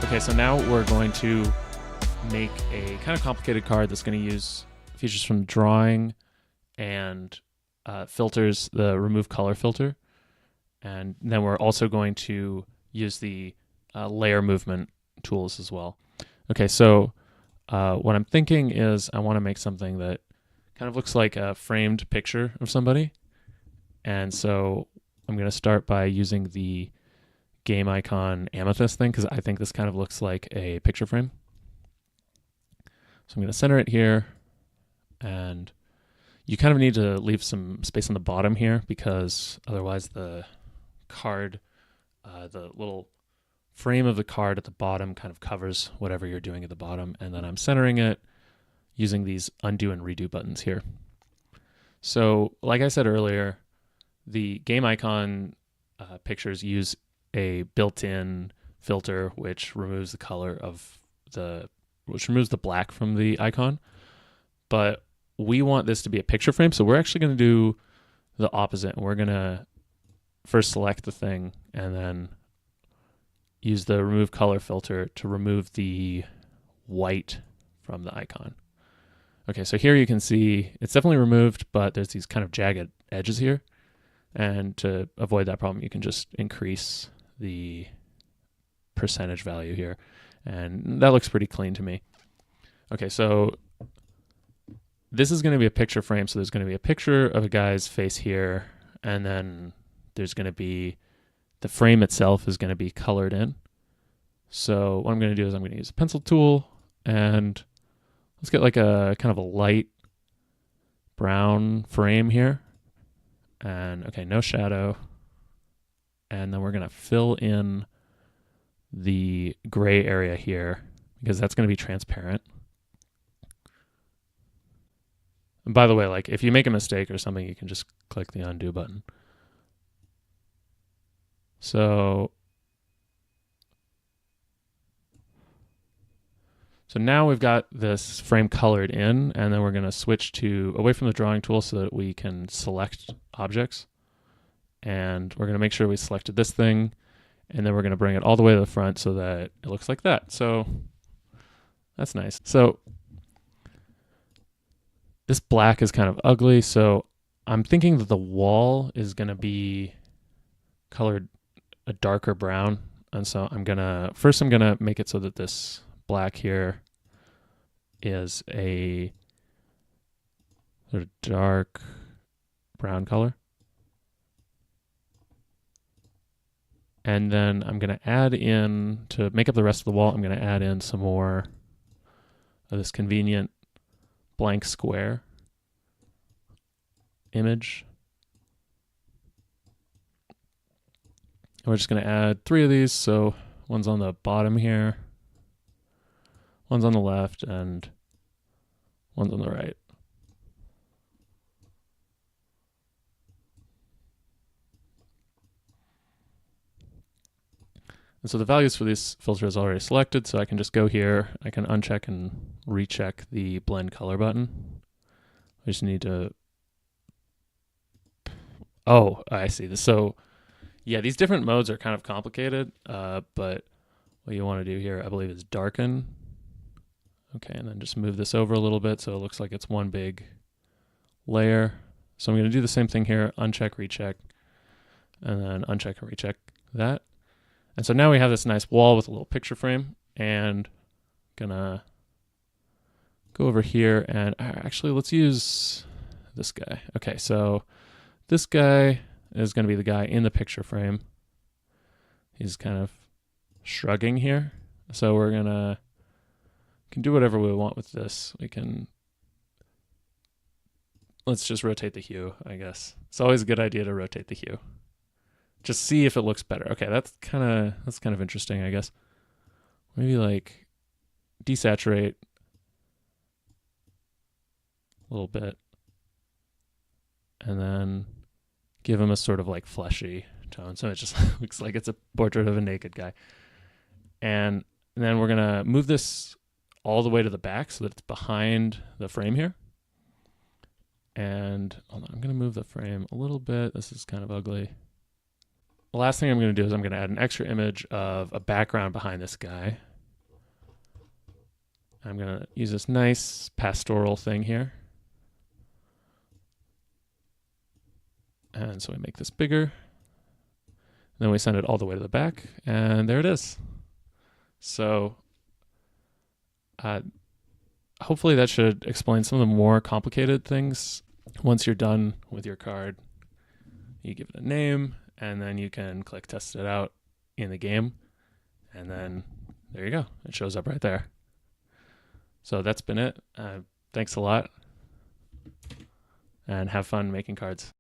Okay, so now we're going to make a kind of complicated card that's going to use features from drawing and filters, the remove color filter. And then we're also going to use the layer movement tools as well. Okay, so what I'm thinking is I want to make something that kind of looks like a framed picture of somebody. And so I'm going to start by using the game icon amethyst thing because I think this kind of looks like a picture frame. So I'm going to center it here, and you kind of need to leave some space on the bottom here because otherwise the card, the little frame of the card at the bottom kind of covers whatever you're doing at the bottom. And then I'm centering it using these undo and redo buttons here. So like I said earlier, the game icon pictures use a built-in filter which removes the color of which removes the black from the icon. But we want this to be a picture frame, so we're actually going to do the opposite. We're going to first select the thing and then use the remove color filter to remove the white from the icon. Okay, so here you can see it's definitely removed, but there's these kind of jagged edges here. And to avoid that problem, you can just increase the percentage value here. And that looks pretty clean to me. Okay, so this is going to be a picture frame. So there's going to be a picture of a guy's face here. And then there's going to be, the frame itself is going to be colored in. So what I'm going to do is I'm going to use a pencil tool and let's get like a kind of a light brown frame here. And okay, no shadow. And then we're going to fill in the gray area here because that's going to be transparent. And by the way, like if you make a mistake or something, you can just click the undo button. So now we've got this frame colored in, and then we're going to switch away from the drawing tool so that we can select objects. And we're going to make sure we selected this thing, and then we're going to bring it all the way to the front so that it looks like that. So that's nice. So this black is kind of ugly, so I'm thinking that the wall is going to be colored a darker brown. And so I'm going to make it so that this black here is a sort of dark brown color. And then I'm going to add in, to make up the rest of the wall, I'm going to add in some more of this convenient blank square image. And we're just going to add 3 of these. So one's on the bottom here, one's on the left, and one's on the right. And so the values for this filter is already selected, so I can just go here, I can uncheck and recheck the blend color button. I just need to, oh, I see this. So yeah, these different modes are kind of complicated, but what you want to do here, I believe, is darken. Okay, and then just move this over a little bit so it looks like it's one big layer. So I'm going to do the same thing here, uncheck, recheck, and then uncheck and recheck that. And so now we have this nice wall with a little picture frame, and gonna go over here and actually let's use this guy. Okay, so this guy is going to be the guy in the picture frame. He's kind of shrugging here. So we're can do whatever we want with this. Let's just rotate the hue, I guess. It's always a good idea to rotate the hue. Just see if it looks better. Okay, that's kind of interesting, I guess. Maybe like desaturate a little bit and then give him a sort of like fleshy tone. So it just looks like it's a portrait of a naked guy. And then we're going to move this all the way to the back so that it's behind the frame here. And hold on, I'm going to move the frame a little bit. This is kind of ugly. The last thing I'm going to do is I'm going to add an extra image of a background behind this guy. I'm going to use this nice pastoral thing here. And so we make this bigger. Then we send it all the way to the back, and there it is. So hopefully that should explain some of the more complicated things. Once you're done with your card, you give it a name, and then you can click test it out in the game. And then there you go. It shows up right there. So that's been it. Thanks a lot, and have fun making cards.